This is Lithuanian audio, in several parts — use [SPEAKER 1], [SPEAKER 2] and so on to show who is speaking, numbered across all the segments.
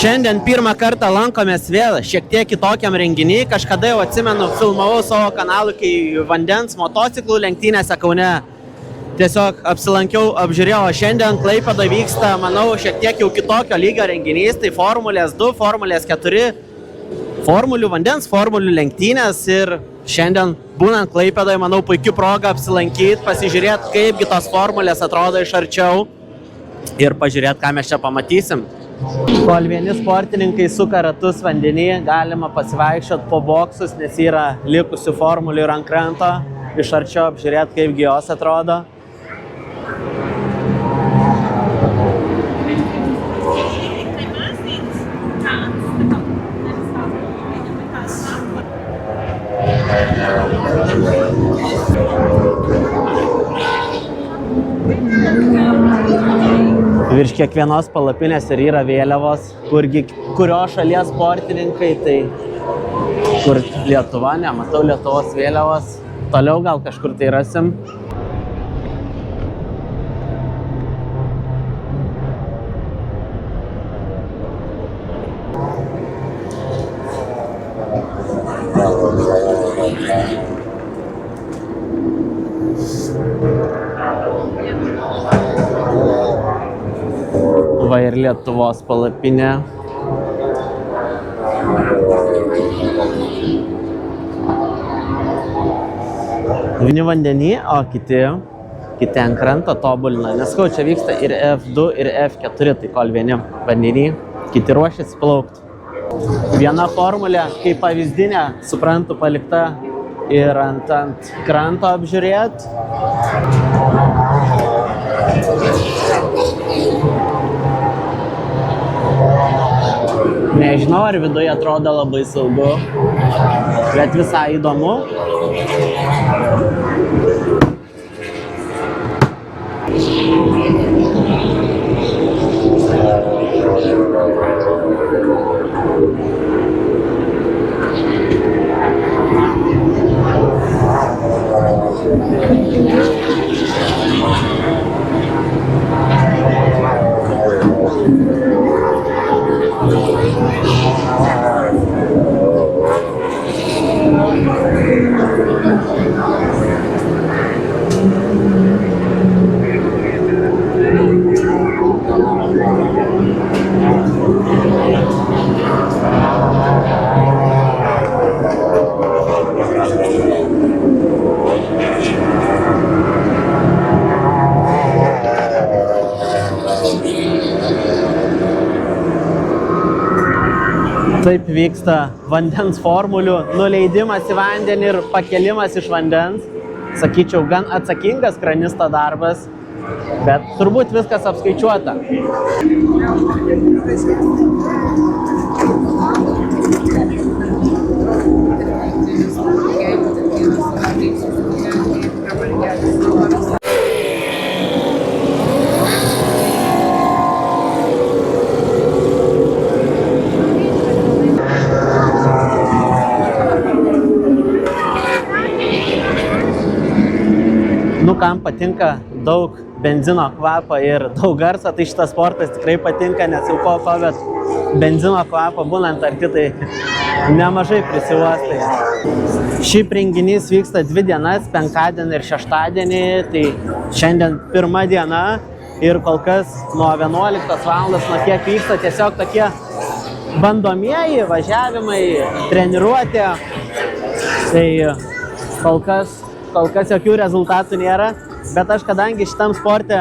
[SPEAKER 1] Šiandien pirmą kartą lankomės vėl šiek tiek kitokiam renginiui. Kažkada jau atsimenu, filmavau savo kanalų, kai vandens motociklų lenktynėse Kaune. Tiesiog apsilankiau, apžiūrėjau, o šiandien Klaipėdoje vyksta, manau, šiek tiek jau kitokio lygio renginys. Tai Formulės 2, Formulės 4, formulių vandens, formulių lenktynės. Ir šiandien būnant Klaipėdoje, manau, puikia proga apsilankyti, pasižiūrėti, kaipgi tos formulės atrodo iš arčiau ir pažiūrėti, ką mes čia pamatysim. Kol vieni sportininkai suka ratus vandenį, galima pasivaikščioti po boksus, nes yra likusių formulių ir ant kranto, iš arčiau apžiūrėti, kaipgi jos atrodo. Virš kiekvienos palapinės ir yra vėliavos, kurios šalies sportininkai, tai kur Lietuva, nematau Lietuvos vėliavos, toliau gal kažkur tai rasim. Va ir Lietuvos palapinė. Vieni vandenį, o kiti ant kranto tobulina. Neskau, čia vyksta ir F2, ir F4, tai kol vieni vandenį, kiti ruošiasi plaukti. Viena formulė, kaip pavyzdinė, suprantu, palikta ir ant kranto apžiūrėti. Nežinau, ar viduje atrodo labai saugu, bet visai įdomu. Taip vyksta vandens formulių nuleidimas į vandenį ir pakelimas iš vandens. Sakyčiau, gan atsakingas kranisto darbas, bet turbūt viskas apskaičiuota. Kam patinka daug benzino kvapą ir daug garso, tai šitas sportas tikrai patinka, nes jau ko, bet benzino kvapą būnant arti, tai nemažai prisiuostai. Šiaip renginys vyksta 2 dienas, penktadienį ir šeštadienį, tai šiandien pirma diena ir kol kas nuo 11 valandos, nuo kiek vyksta tiesiog tokie bandomieji važiavimai, treniruotė, tai kol kas jokių rezultatų nėra, bet aš kadangi šitam sporte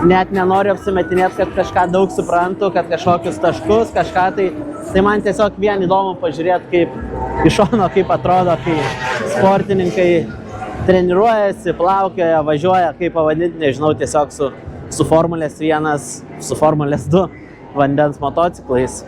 [SPEAKER 1] net nenoriu apsimetinėti, kad kažką daug suprantu, kad kažkokius taškus, kažką tai man tiesiog vien įdomu pažiūrėti, kaip iš šono, kaip atrodo, kai sportininkai treniruojasi, plaukioja, važiuoja, kaip pavadinti, nežinau, tiesiog su Formulės 1, su Formulės 2 vandens motociklais.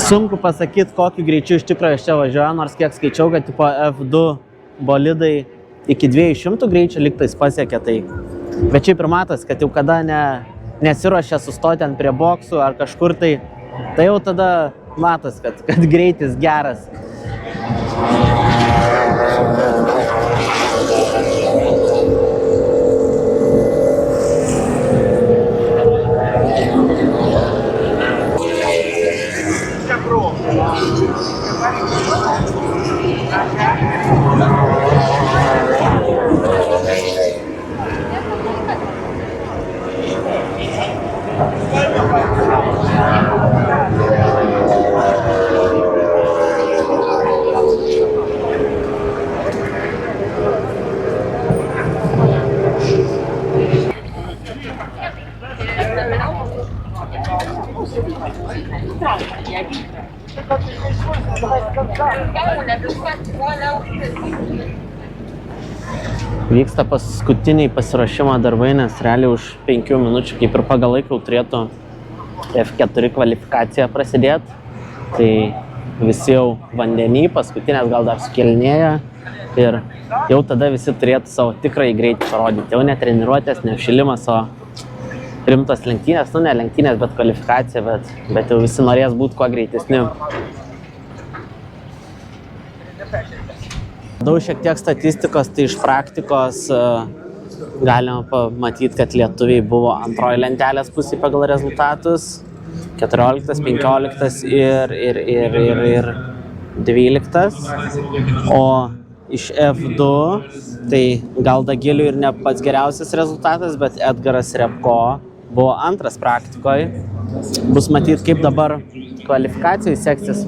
[SPEAKER 1] Sunku pasakyti, kokiu greičiu iš tikrųjų iš čia važiuoja, nors kiek skaičiau, kad tipo F2 bolidai iki 200 greičio lygtais pasiekia tai. Bet šiaip ir matas, kad jau kada nesiruošia sustoti ant prie boksų ar kažkur tai jau tada matas, kad greitis geras. Vyksta paskutiniai pasiruošimo darbai, nes realiai už 5 minučių kaip ir pagal laiką turėtų F4 kvalifikacija prasidėti. Tai visi jau vandenį, paskutinės gal dar sukelinėja ir jau tada visi turėtų savo tikrąjį greitį parodyti. Jau ne treniruotės, ne apšilimas, o rimtos lenktynės, nu ne lenktynės, bet kvalifikacija, bet jau visi norės būti kuo greitesni. Daug šiek tiek statistikos, tai iš praktikos galima pamatyti, kad lietuviai buvo antroji lentelės pusė pagal rezultatus, 14, 15 ir 12. O iš F2, tai gal Dagiliui ir ne pats geriausias rezultatas, bet Edgaras Repko buvo antras praktikoje. Bus matyti, kaip dabar kvalifikacijai seksis.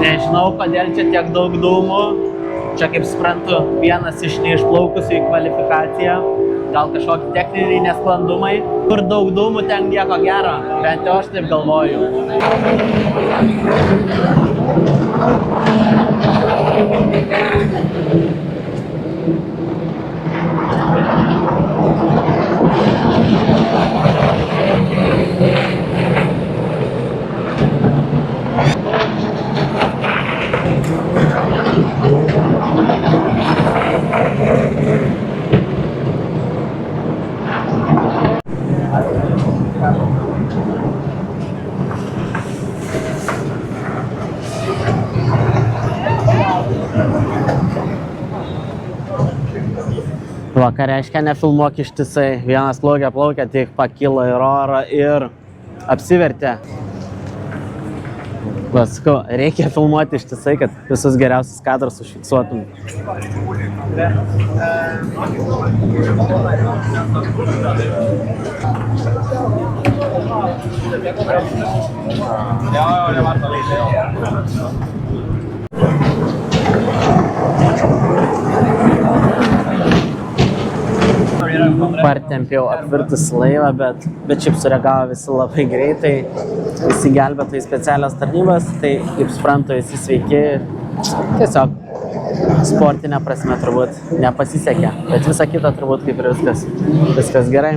[SPEAKER 1] Nežinau, kodėl čia tiek daug dūmų. Čia, kaip suprantu, vienas iš neišplaukusių į kvalifikaciją. Gal kažkokie techniniai nesklandumai. Kur daug dūmų, ten nieko gero. Bent jau aš taip galvoju. Va, ką reiškia nefilmuok ištisai. Vienas plaukia, tik pakilo į orą ir apsivertė. Va, sakau, reikia filmuoti ištisai, kad visus geriausius kadrus užfiksuotum. Partempiau apvirtus laivą, bet šiaip sureagavo visi labai greitai, visi gelbėtojai specialios tarnybos, tai kaip suprantu, visi sveiki, tiesiog sportinė prasme turbūt nepasisekė, bet visa kita turbūt kaip ir viskas gerai.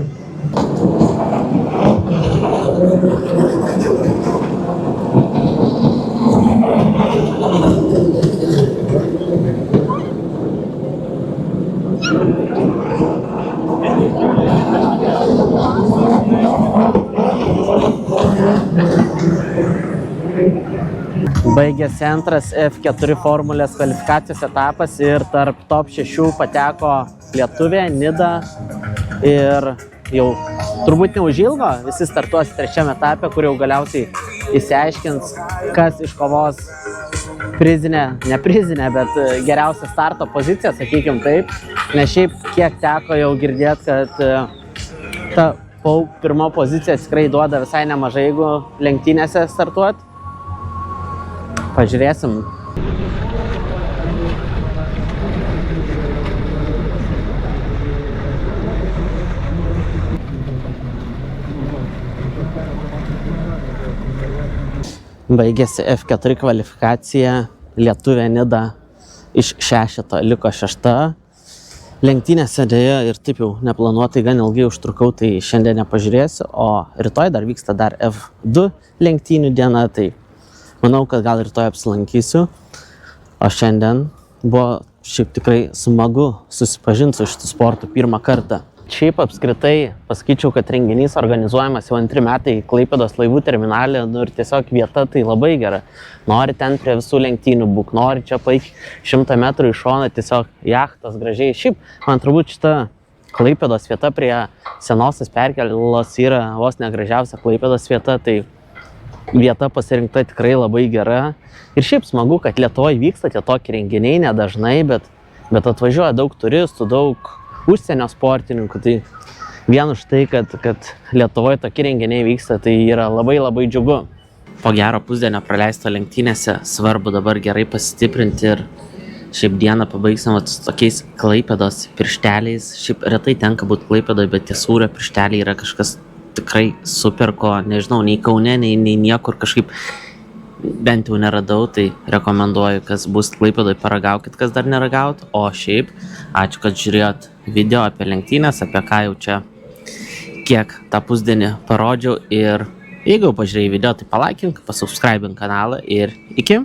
[SPEAKER 1] Baigėsi antras F4 formulės kvalifikacijos etapas ir tarp top 6 pateko lietuvė Nida ir jau turbūt neužilgo visi startuos trečiame etape, kur jau galiausiai išsiaiškins, kas iškovos prizinę, ne prizinę, bet geriausią starto poziciją, sakykim taip. Nes šiaip kiek teko jau girdėti, kad ta pirma pozicija tikrai duoda visai nemažai, jeigu lenktynėse startuot. Pažiūrėsim. Baigėsi F4 kvalifikacija, lietuvė Nida iš 6 liko 6. Lenktynėse dėja ir taip jau neplanuotai gan ilgai užtrukau, tai šiandien nepažiūrėsiu, o rytoj dar vyksta dar F2 lenktynių diena, tai manau, kad gal rytoj apsilankysiu. O šiandien buvo šiaip tikrai smagu susipažinti su šitų sportų pirmą kartą. Šiaip apskritai pasakyčiau, kad renginys organizuojamas jau 2 metai Klaipėdos laivų terminale, ir tiesiog vieta tai labai gera. Nori ten prie visų lenktynių būk, nori čia paik 100 metrų iš šono, tiesiog jachtas gražiai. Šiaip, man turbūt šita Klaipėdos vieta prie senosios perkėlos yra vos negražiausia Klaipėdos vieta, tai vieta pasirinkta tikrai labai gera. Ir šiaip smagu, kad Lietuvoje vyksta tie tokie renginiai, nedažnai, bet atvažiuoja daug turistų, daug užsienio sportininkų, tai vien už tai, kad Lietuvoje tokie renginiai vyksta, tai yra labai labai džiugu. Po gero pusdienio praleisto lenktynėse svarbu dabar gerai pasistiprinti ir šiaip dieną pabaigsim su tokiais Klaipėdos piršteliais. Šiaip retai tenka būti Klaipėdoje, bet tie sūrio piršteliai yra kažkas tikrai super, ko nežinau, nei Kaune, nei niekur kažkaip bent jau neradau, tai rekomenduoju, kas bus Klaipėdoje, paragaukit, kas dar neragaut. O šiaip, ačiū, kad žiūrėjot video apie lenktynės, apie ką jau čia kiek tą pusdienį parodžiau. Ir jeigu jau pažiūrėjai video, tai palaikink, pasubscribink kanalą ir iki.